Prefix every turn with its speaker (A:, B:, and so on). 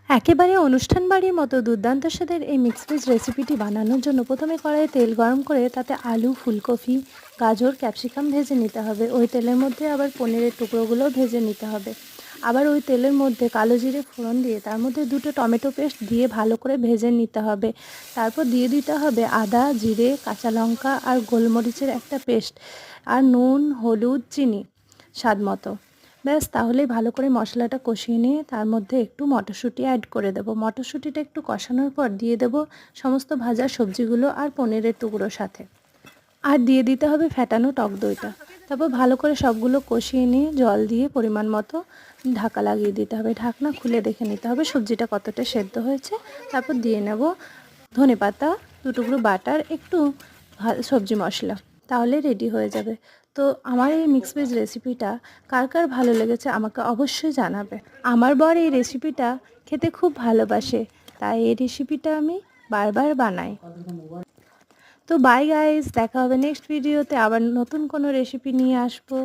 A: একেবারে অনুষ্ঠান বাড়ির মতো দুর্দান্ত স্বাদের এই মিক্স ভেজ রেসিপিটি বানানোর জন্য প্রথমে কড়াইয়ে তেল গরম করে তাতে আলু, ফুলকপি, গাজর, ক্যাপসিকাম ভেজে নিতে হবে। ওই তেলের মধ্যে আবার পনিরের টুকরোগুলো ভেজে নিতে হবে। আবার ওই তেলের মধ্যে কালো জিরে ফোড়ন দিয়ে তার মধ্যে 2টো টমেটো পেস্ট দিয়ে ভালো করে ভেজে নিতে হবে। তারপর দিয়ে দিতে হবে আদা, জিরে, কাঁচা লঙ্কা আর গোলমরিচের একটা পেস্ট, আর নুন, হলুদ, চিনি স্বাদ মতো। ব্যাস, তাহলেই ভালো করে মশলাটা কষিয়ে নিয়ে তার মধ্যে একটু মটরশুঁটি অ্যাড করে দেবো। মটরশুঁটিটা একটু কষানোর পর দিয়ে দেবো সমস্ত ভাজা সবজিগুলো আর পনিরের টুকরোর সাথে, আর দিয়ে দিতে হবে ফ্যাটানো টক দইটা। তারপর ভালো করে সবগুলো কষিয়ে নিয়ে জল দিয়ে পরিমাণ মতো ঢাকা লাগিয়ে দিতে হবে। ঢাকনা খুলে দেখে নিতে হবে সবজিটা কতটা সেদ্ধ হয়েছে। তারপর দিয়ে নেব ধনেপাতা, 2 টুকরো বাটার, একটু সবজি মশলা, তাহলে রেডি হয়ে যাবে। তো আমার এই মিক্স ভেজ রেসিপিটা কার কার ভালো লেগেছে আমাকে অবশ্যই জানাবে। আমার বর এই রেসিপিটা খেতে খুব ভালোবাসে, তাই এই রেসিপিটা আমি বারবার বানাই। তো বাই গাইস, দেখা হবে নেক্সট ভিডিওতে, আবার নতুন কোনো রেসিপি নিয়ে আসবো।